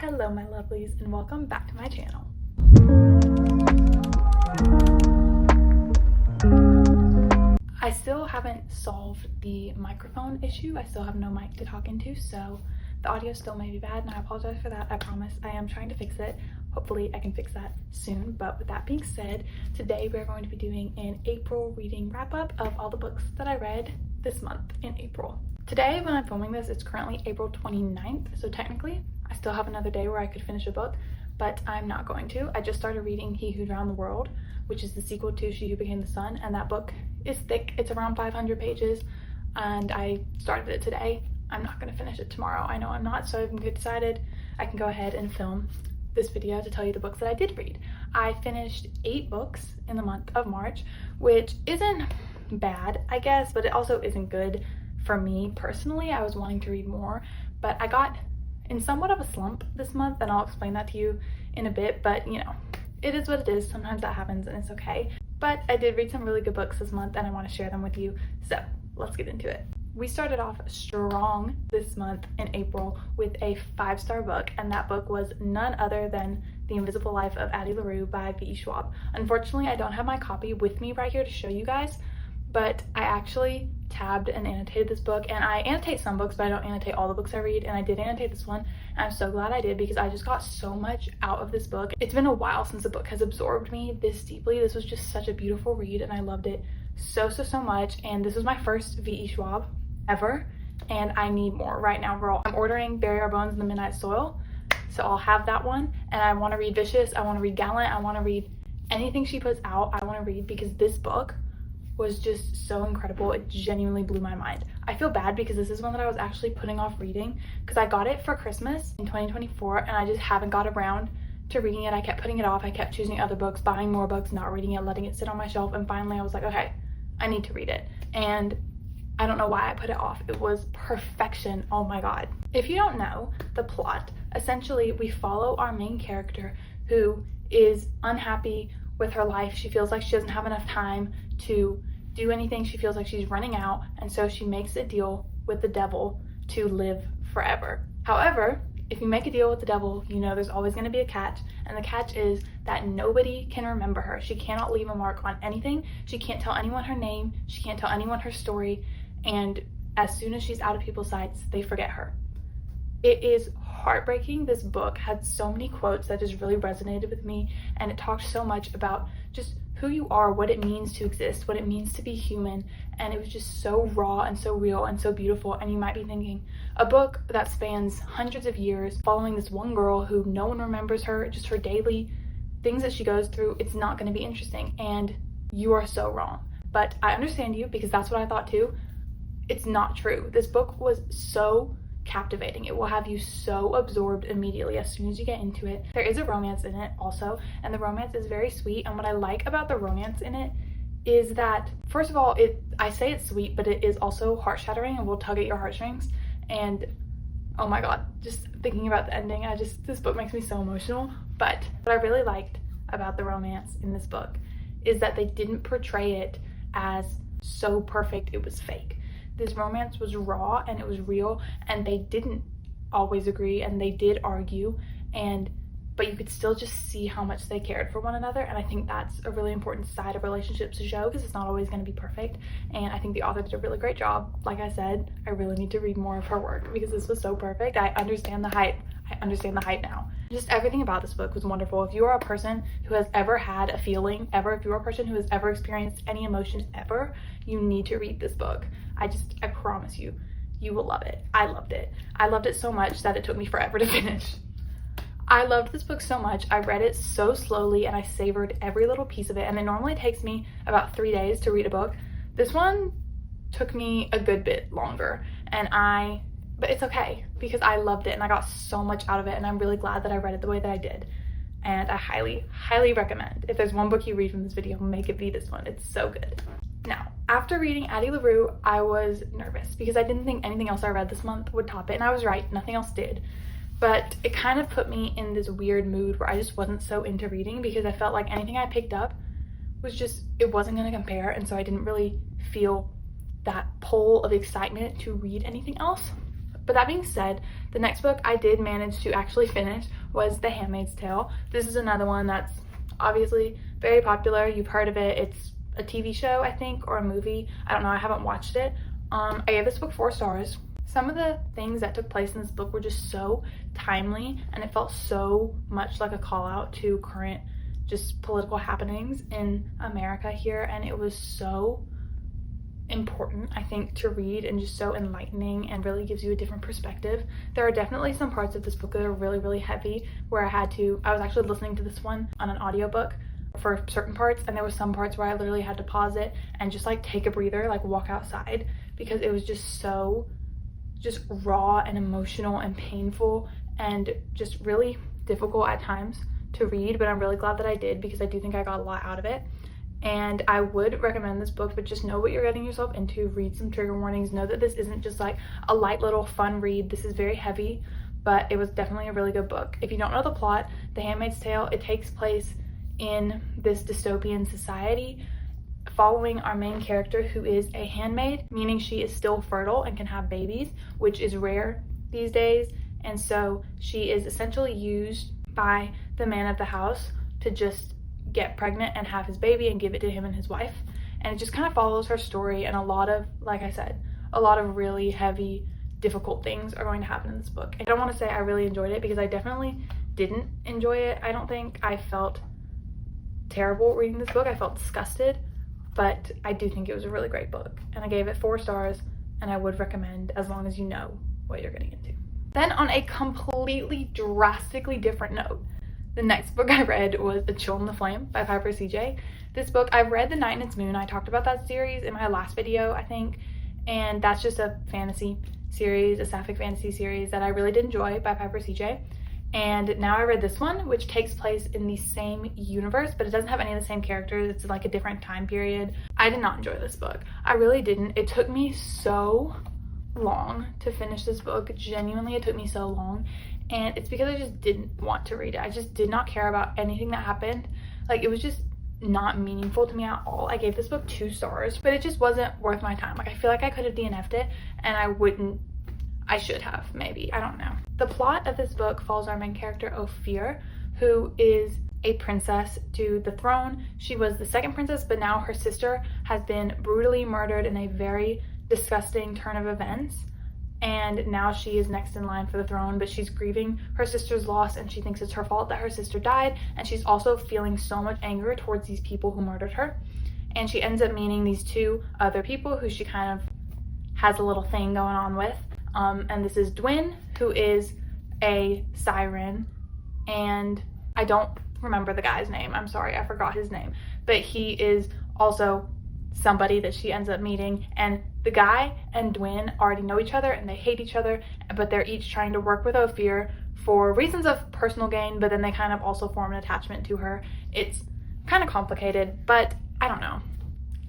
Hello my lovelies and welcome back to my channel. I still haven't solved the microphone issue. I still have no mic to talk into, so the audio still may be bad and I apologize for that. I promise I am trying to fix it. Hopefully I can fix that soon. But with that being said, today we're going to be doing an April reading wrap up of all the books that I read this month in April. Today when I'm filming this, it's currently April 29th, so technically I still have another day where I could finish a book, but I'm not going to. I just started reading He Who Drowned the World, which is the sequel to She Who Became the Sun, and that book is thick. It's around 500 pages, and I started it today. I'm not going to finish it tomorrow. I know I'm not, so I've decided I can go ahead and film this video to tell you the books that I did read. I finished 8 books in the month of March, which isn't bad, I guess, but it also isn't good for me personally. I was wanting to read more, but I got in somewhat of a slump this month, and I'll explain that to you in a bit, but you know, it is what it is. Sometimes that happens and it's okay. But I did read some really good books this month and I want to share them with you, so let's get into it. We started off strong this month in April with a 5-star book, and that book was none other than The Invisible Life of Addie LaRue by V.E. Schwab. Unfortunately, I don't have my copy with me right here to show you guys, but I actually tabbed and annotated this book, and I annotate some books, but I don't annotate all the books I read, and I did annotate this one, and I'm so glad I did because I just got so much out of this book. It's been a while since a book has absorbed me this deeply. This was just such a beautiful read, and I loved it so much, and this was my first V.E. Schwab ever, and I need more right now, girl. I'm ordering Bury Our Bones in the Midnight Soil, so I'll have that one, and I want to read Vicious, I want to read Gallant, I want to read anything she puts out. I want to read because this book was just so incredible. It genuinely blew my mind. I feel bad because this is one that I was actually putting off reading because I got it for Christmas in 2024 and I just haven't got around to reading it. I kept putting it off. I kept choosing other books, buying more books, not reading it, letting it sit on my shelf, and finally I was like, okay, I need to read it. And I don't know why I put it off. It was perfection. Oh my god. If you don't know the plot, essentially we follow our main character who is unhappy with her life. She feels like she doesn't have enough time to do anything. She feels like she's running out, and so she makes a deal with the devil to live forever. However, if you make a deal with the devil, you know there's always going to be a catch, and the catch is that nobody can remember her. She cannot leave a mark on anything. She can't tell anyone her name. She can't tell anyone her story, and as soon as she's out of people's sights, they forget her. It is heartbreaking. This book had so many quotes that just really resonated with me, and it talked so much about just who you are, what it means to exist, what it means to be human, and it was just so raw and so real and so beautiful. And you might be thinking, a book that spans hundreds of years following this one girl who no one remembers her, just her daily things that she goes through, it's not going to be interesting, and you are so wrong. But I understand you because that's what I thought too. It's not true. This book was so captivating. It will have you so absorbed immediately as soon as you get into it. There is a romance in it also, and the romance is very sweet, and what I like about the romance in it is that, first of all, I say it's sweet, but it is also heart-shattering and will tug at your heartstrings. And oh my god, just thinking about the ending, this book makes me so emotional. But what I really liked about the romance in this book is that they didn't portray it as so perfect it was fake. This romance was raw and it was real, and they didn't always agree and they did argue, but you could still just see how much they cared for one another. And I think that's a really important side of relationships to show, because it's not always going to be perfect. And I think the author did a really great job. Like I said, I really need to read more of her work because this was so perfect. I understand the hype. I understand the hype now. Just everything about this book was wonderful. If you are a person who has ever had a feeling ever, if you're a person who has ever experienced any emotions ever, you need to read this book. I promise you, you will love it. I loved it. I loved it so much that it took me forever to finish. I loved this book so much. I read it so slowly and I savored every little piece of it. And it normally takes me about 3 days to read a book. This one took me a good bit longer, but it's okay because I loved it and I got so much out of it, and I'm really glad that I read it the way that I did. And I highly recommend, if there's one book you read from this video, make it be this one. It's so good. Now, after reading Addie LaRue, I was nervous because I didn't think anything else I read this month would top it, and I was right, nothing else did. But it kind of put me in this weird mood where I just wasn't so into reading because I felt like anything I picked up was just, it wasn't going to compare, and so I didn't really feel that pull of excitement to read anything else. But that being said, the next book I did manage to actually finish was The Handmaid's Tale. This is another one that's obviously very popular. You've heard of it. It's a TV show, I think, or a movie. I don't know. I haven't watched it. I gave this book 4 stars. Some of the things that took place in this book were just so timely, and it felt so much like a call out to current just political happenings in America here, and it was so important, I think, to read, and just so enlightening and really gives you a different perspective. There are definitely some parts of this book that are really heavy where I was actually listening to this one on an audiobook for certain parts, and there was some parts where I literally had to pause it and just like take a breather, like walk outside, because it was just so raw and emotional and painful and just really difficult at times to read. But I'm really glad that I did, because I do think I got a lot out of it. And I would recommend this book, but just know what you're getting yourself into. Read some trigger warnings. Know that this isn't just like a light little fun read. This is very heavy, but it was definitely a really good book. If you don't know the plot, The Handmaid's Tale, it takes place in this dystopian society following our main character, who is a handmaid, meaning she is still fertile and can have babies, which is rare these days. And so she is essentially used by the man of the house to just get pregnant and have his baby and give it to him and his wife. And it just kind of follows her story, and a lot of, like I said, a lot of really heavy, difficult things are going to happen in this book. I don't want to say I really enjoyed it, because I definitely didn't enjoy it. I don't think I felt terrible reading this book. I felt disgusted, but I do think it was a really great book, and I gave it 4 stars, and I would recommend, as long as you know what you're getting into. Then on a completely drastically different note, the next book I read was A Chill in the Flame by Piper CJ. This book, I've read The Night and Its Moon. I talked about that series in my last video, I think, and that's just a fantasy series, a sapphic fantasy series that I really did enjoy by Piper CJ. And now I read this one, which takes place in the same universe, but it doesn't have any of the same characters. It's like a different time period. I did not enjoy this book. I really didn't. It took me so long to finish this book. Genuinely, it took me so long. And it's because I just didn't want to read it. I just did not care about anything that happened. Like, it was just not meaningful to me at all. I gave this book 2 stars, but it just wasn't worth my time. Like, I feel like I could have DNF'd it, and I should have, maybe. I don't know. The plot of this book follows our main character, Ophir, who is a princess to the throne. She was the second princess, but now her sister has been brutally murdered in a very disgusting turn of events. And now she is next in line for the throne, but she's grieving her sister's loss, and she thinks it's her fault that her sister died, and she's also feeling so much anger towards these people who murdered her. And she ends up meeting these 2 other people who she kind of has a little thing going on with. And this is Dwyn, who is a siren, and I don't remember the guy's name. I'm sorry, I forgot his name. But he is also somebody that she ends up meeting, and the guy and Dwyn already know each other, and they hate each other, but they're each trying to work with Ophir for reasons of personal gain, but then they kind of also form an attachment to her. It's kind of complicated, but I don't know.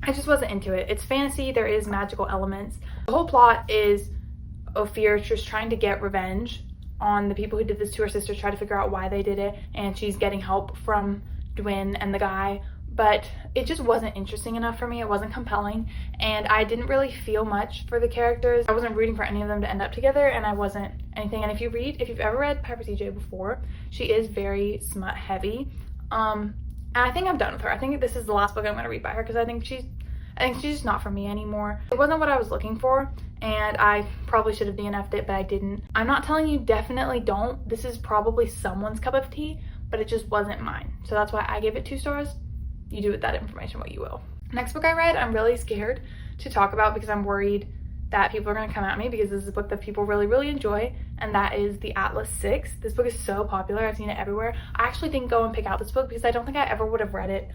I just wasn't into it. It's fantasy, there is magical elements. The whole plot is Ophir just trying to get revenge on the people who did this to her sister, try to figure out why they did it, and she's getting help from Dwyn and the guy. But it just wasn't interesting enough for me. It wasn't compelling, and I didn't really feel much for the characters. I wasn't rooting for any of them to end up together, and I wasn't anything. And if you've ever read Piper CJ before, she is very smut heavy. And I think I'm done with her. I think this is the last book I'm going to read by her, because I think she's just not for me anymore. It wasn't what I was looking for, and I probably should have DNF'd it, but I didn't. I'm not telling you definitely don't. This is probably someone's cup of tea, but it just wasn't mine. So that's why I gave it 2 stars. You do with that information what you will. Next book I read, I'm really scared to talk about, because I'm worried that people are going to come at me, because this is a book that people really enjoy, and that is The Atlas 6. This book is so popular. I've seen it everywhere. I actually didn't go and pick out this book, because I don't think I ever would have read it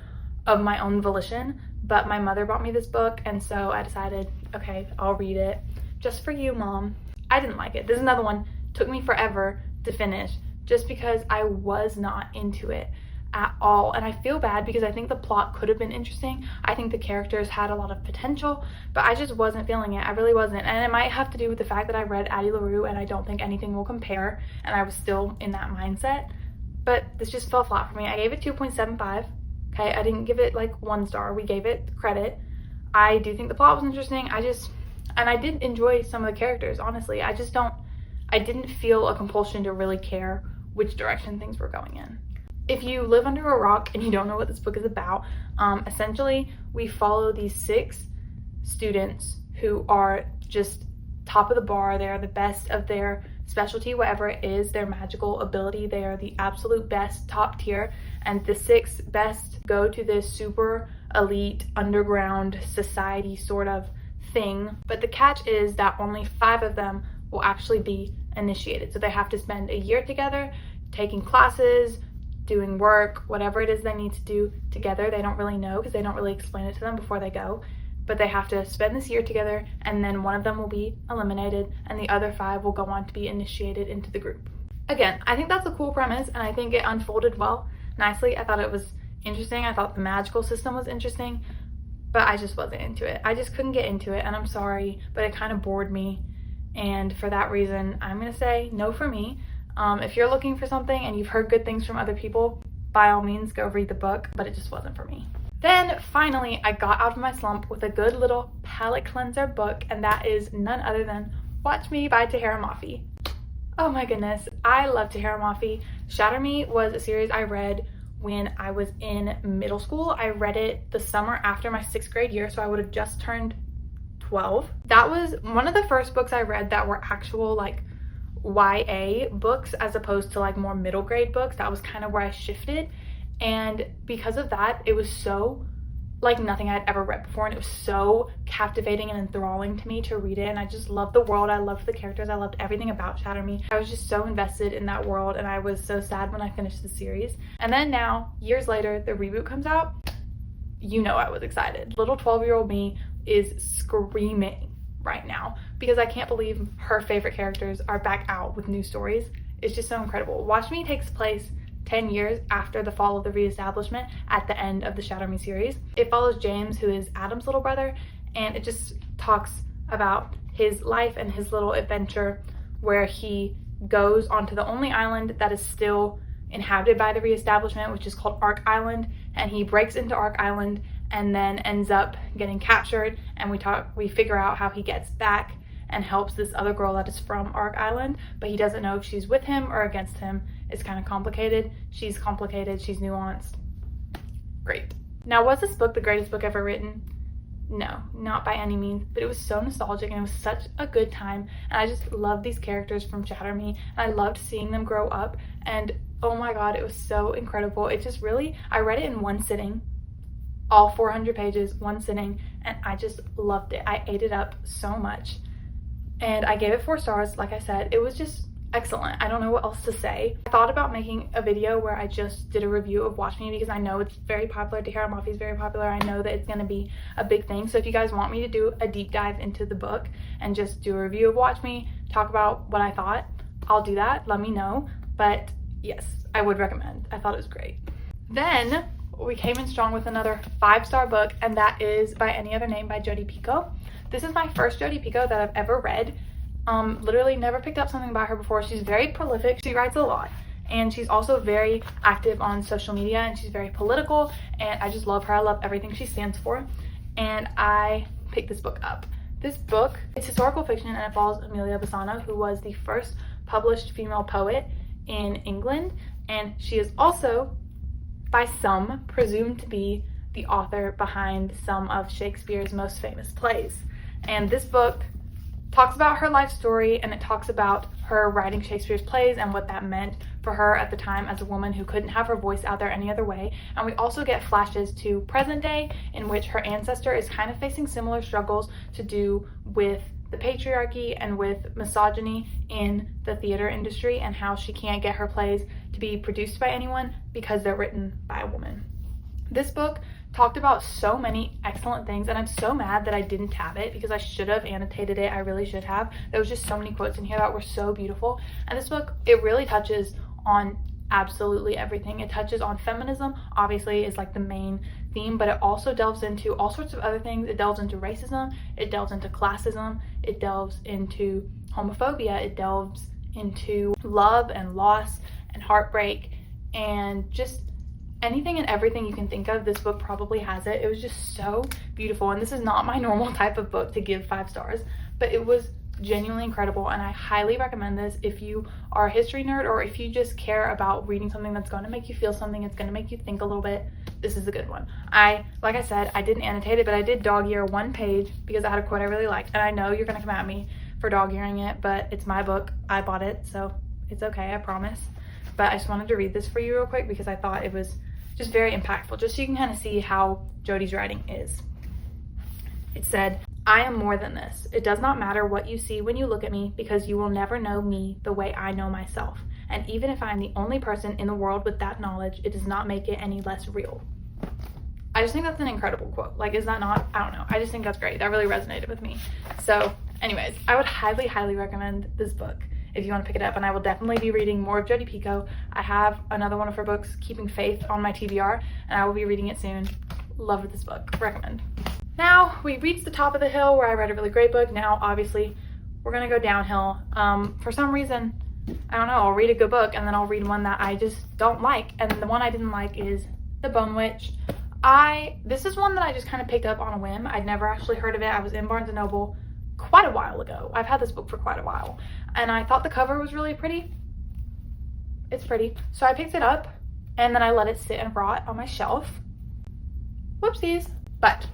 of my own volition, but my mother bought me this book, and so I decided, okay, I'll read it just for you, Mom. I didn't like it. This is another one. Took me forever to finish, just because I was not into it at all. And I feel bad, because I think the plot could have been interesting. I think the characters had a lot of potential, but I just wasn't feeling it. I really wasn't. And it might have to do with the fact that I read Addie LaRue, and I don't think anything will compare, and I was still in that mindset. But this just fell flat for me. I gave it 2.75. Okay, I didn't give it like 1 star. We gave it credit. I do think the plot was interesting. And I did enjoy some of the characters, honestly. I just don't I didn't feel a compulsion to really care which direction things were going in. If you live under a rock and you don't know what this book is about, essentially we follow these 6 students who are just top of the bar. They're the best of their specialty, whatever it is, their magical ability. They are the absolute best, top tier, and the 6 best go to this super elite underground society sort of thing. But the catch is that only 5 of them will actually be initiated. So they have to spend a year together, taking classes, doing work, whatever it is they need to do together. They don't really know because they don't really explain it to them before they go. But they have to spend this year together, and then one of them will be eliminated and the other 5 will go on to be initiated into the group. Again, I think that's a cool premise, and I think it unfolded well, nicely. I thought it was interesting. I thought the magical system was interesting, but I just wasn't into it. I just couldn't get into it, and I'm sorry, but it kind of bored me. And for that reason, I'm gonna say no for me. If you're looking for something and you've heard good things from other people, by all means go read the book, but it just wasn't for me. Then finally, I got out of my slump with a good little palate cleanser book, and that is none other than Watch Me by Tahereh Mafi. Oh my goodness, I love Tahereh Mafi. Shatter Me was a series I read when I was in middle school. I read it the summer after my 6th grade year, so I would have just turned 12. That was one of the first books I read that were actual like YA books as opposed to like more middle grade books. That was kind of where I shifted, and because of that, it was so like nothing I'd ever read before, and it was so captivating and enthralling to me to read it. And I just loved the world, I loved the characters, I loved everything about Shatter Me. I was just so invested in that world, and I was so sad when I finished the series. And then now, years later, the reboot comes out. You know I was excited. Little 12-year-old me is screaming right now because I can't believe her favorite characters are back out with new stories. It's just so incredible. Watch Me takes place 10 years after the fall of the Reestablishment at the end of the Shatter Me series. It follows James, who is Adam's little brother, and it just talks about his life and his little adventure where he goes onto the only island that is still inhabited by the Reestablishment, which is called Ark Island, and he breaks into Ark Island and then ends up getting captured, and we figure out how he gets back and helps this other girl that is from Ark Island, but he doesn't know if she's with him or against him. It's kind of complicated. She's complicated, she's nuanced. Great. Now, was this book the greatest book ever written? No, not by any means, but it was so nostalgic and it was such a good time, and I just loved these characters from Shatter Me, and I loved seeing them grow up, and oh my god, it was so incredible. It just really, I read it in one sitting, all 400 pages, one sitting, and I just loved it. I ate it up so much, and I gave it 4 stars. Like I said, it was just excellent. I don't know what else to say. I thought about making a video where I just did a review of Watch Me because I know it's very popular. Tahereh Mafi is very popular. I know that it's going to be a big thing. So if you guys want me to do a deep dive into the book and just do a review of Watch Me, talk about what I thought, I'll do that. Let me know. But yes, I would recommend. I thought it was great. Then we came in strong with another 5-star book, and that is By Any Other Name by Jodi Picoult. This is my first Jodi Picoult that I've ever read. Literally never picked up something by her before. She's very prolific. She writes a lot, and she's also very active on social media, and she's very political, and I just love her. I love everything she stands for, and I picked this book up. This book, it's historical fiction, and it follows Amelia Bassano, who was the first published female poet in England, and she is also, by some, presumed to be the author behind some of Shakespeare's most famous plays. And this book talks about her life story, and it talks about her writing Shakespeare's plays and what that meant for her at the time as a woman who couldn't have her voice out there any other way. And we also get flashes to present day in which her ancestor is kind of facing similar struggles to do with the patriarchy and with misogyny in the theater industry, and how she can't get her plays to be produced by anyone because they're written by a woman. This book talked about so many excellent things, and I'm so mad that I didn't have it because I should have annotated it. I really should have. There was just so many quotes in here that were so beautiful. And this book, it really touches on absolutely everything. It touches on feminism, obviously, is like the main theme, but it also delves into all sorts of other things. It delves into racism, it delves into classism, it delves into homophobia, it delves into love and loss and heartbreak, and just anything and everything you can think of. This book probably has it. It was just so beautiful, and this is not my normal type of book to give 5 stars, but it was genuinely incredible, and I highly recommend this if you are a history nerd or if you just care about reading something that's going to make you feel something, it's going to make you think a little bit. This is a good one. Like I said, I didn't annotate it, but I did dog ear one page because I had a quote I really liked, and I know you're going to come at me for dog earing it, but it's my book. I bought it, so it's okay, I promise. But I just wanted to read this for you real quick because I thought it was just very impactful, just so you can kind of see how Jodi's writing is. It said, "I am more than this. It does not matter what you see when you look at me, because you will never know me the way I know myself. And even if I'm the only person in the world with that knowledge, it does not make it any less real." I just think that's an incredible quote. Like, is that not? I don't know. I just think that's great. That really resonated with me. So anyways, I would highly, highly recommend this book if you want to pick it up, and I will definitely be reading more of Jodi Picoult. I have another one of her books, Keeping Faith, on my TBR, and I will be reading it soon. Love this book. Recommend. Now we reached the top of the hill where I read a really great book. Now obviously we're gonna go downhill. For some reason, I don't know, I'll read a good book and then I'll read one that I just don't like, and the one I didn't like is The Bone Witch. This is one that I just kind of picked up on a whim. I'd never actually heard of it. I was in Barnes & Noble quite a while ago. I've had this book for quite a while, and I thought the cover was really pretty. It's pretty. So I picked it up and then I let it sit and rot on my shelf. Whoopsies. But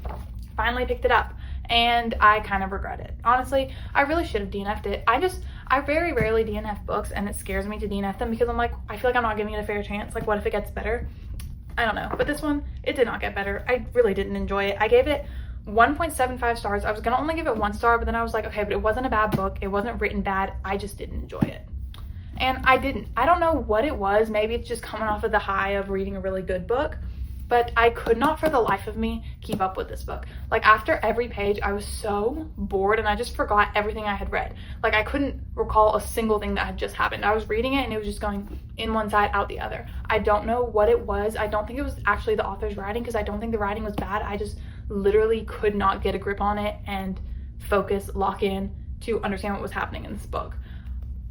finally picked it up and I kind of regret it. Honestly, I really should have DNF'd it. I very rarely DNF books, and it scares me to DNF them because I'm like, I feel like I'm not giving it a fair chance. Like, what if it gets better? I don't know. But this one, it did not get better. I really didn't enjoy it. I gave it 1.75 stars. I was gonna only give it 1 star, but then I was like, okay, but it wasn't a bad book. It wasn't written bad. I just didn't enjoy it. And I don't know what it was. Maybe it's just coming off of the high of reading a really good book, but I could not for the life of me keep up with this book. Like, after every page, I was so bored and I just forgot everything I had read. Like, I couldn't recall a single thing that had just happened. I was reading it and it was just going in one side, out the other. I don't know what it was. I don't think it was actually the author's writing, because I don't think the writing was bad. I just literally could not get a grip on it and focus, lock in to understand what was happening in this book.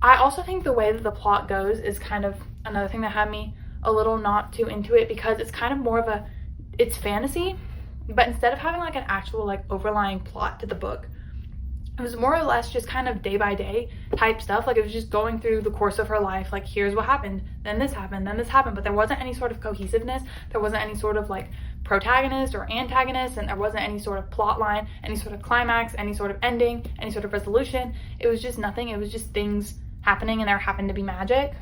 I also think the way that the plot goes is kind of another thing that had me a little not too into it, because it's kind of more of it's fantasy, but instead of having like an actual like overlying plot to the book, it was more or less just kind of day by day type stuff. Like, it was just going through the course of her life, like, here's what happened, then this happened, then this happened, but there wasn't any sort of cohesiveness. There wasn't any sort of like protagonist or antagonist, and there wasn't any sort of plot line, any sort of climax, any sort of ending, any sort of resolution. It was just nothing. It was just things happening, and there happened to be magic.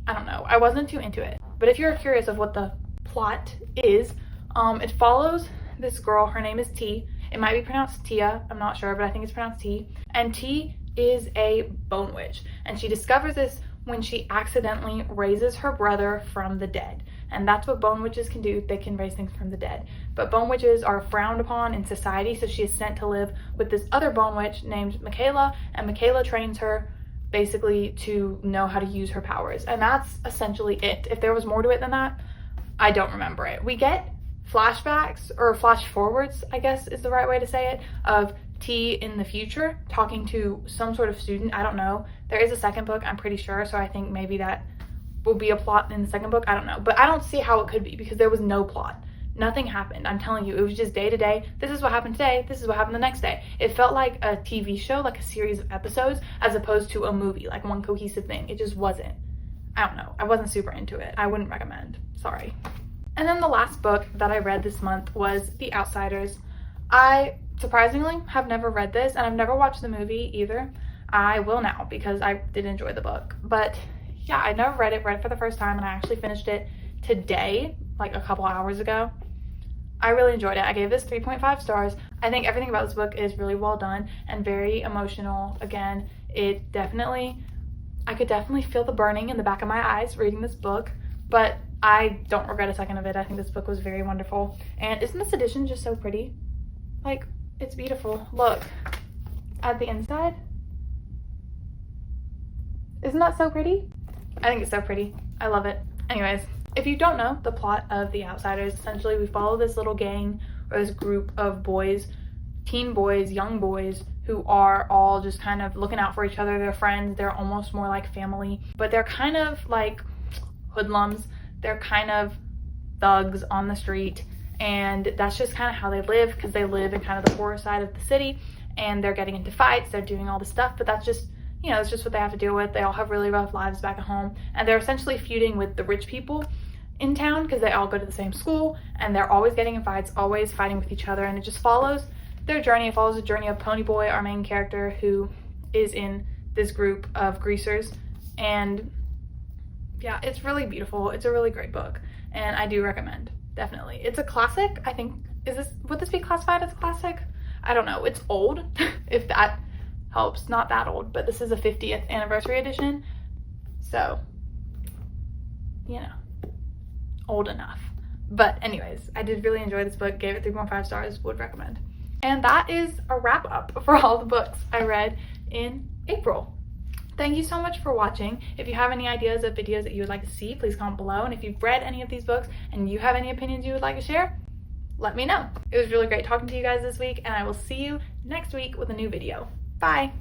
I don't know. I wasn't too into it. But if you're curious of what the plot is, it follows this girl. Her name is T. It might be pronounced Tia. I'm not sure, but I think it's pronounced T. And T is a bone witch. And she discovers this when she accidentally raises her brother from the dead. And that's what bone witches can do. They can raise things from the dead. But bone witches are frowned upon in society, so she is sent to live with this other bone witch named Michaela, and Michaela trains her basically to know how to use her powers. And that's essentially it. If there was more to it than that, I don't remember it. We get flashbacks, or flash forwards, I guess is the right way to say it, of T in the future talking to some sort of student. I don't know. There is a second book, I'm pretty sure, so I think maybe that will be a plot in the second book. I don't know. But I don't see how it could be, because there was no plot. Nothing happened. I'm telling you, it was just day to day. This is what happened today. This is what happened the next day. It felt like a TV show, like a series of episodes, as opposed to a movie, like one cohesive thing. It just wasn't. I don't know. I wasn't super into it. I wouldn't recommend. Sorry. And then the last book that I read this month was The Outsiders. I surprisingly have never read this, and I've never watched the movie either. I will now, because I did enjoy the book. But yeah, I never read it for the first time, and I actually finished it today, like a couple hours ago. I really enjoyed it. I gave this 3.5 stars. I think everything about this book is really well done and very emotional. Again, I could definitely feel the burning in the back of my eyes reading this book, but I don't regret a second of it. I think this book was very wonderful. And isn't this edition just so pretty? Like, it's beautiful. Look at the inside. Isn't that so pretty? I think it's so pretty. I love it. Anyways, if you don't know the plot of The Outsiders, essentially we follow this little gang, or this group of boys, teen boys, young boys, who are all just kind of looking out for each other. They're friends. They're almost more like family, but they're kind of like hoodlums. They're kind of thugs on the street, and that's just kind of how they live, because they live in kind of the poorer side of the city. and they're getting into fights, they're doing all this stuff, but that's just, you know, it's just what they have to deal with. They all have really rough lives back at home, and they're essentially feuding with the rich people in town because they all go to the same school, and they're always getting in fights, always fighting with each other, and it just follows their journey. It follows the journey of Ponyboy, our main character, who is in this group of greasers. And yeah, it's really beautiful. It's a really great book, and I do recommend, definitely. It's a classic, I think. Would this be classified as a classic? I don't know. It's old, if that helps. Not that old, but this is a 50th anniversary edition, so, you know, old enough. But anyways, I did really enjoy this book, gave it 3.5 stars, would recommend. And that is a wrap up for all the books I read in April. Thank you so much for watching. If you have any ideas of videos that you would like to see, please comment below. And if you've read any of these books and you have any opinions you would like to share, let me know. It was really great talking to you guys this week, and I will see you next week with a new video. Bye.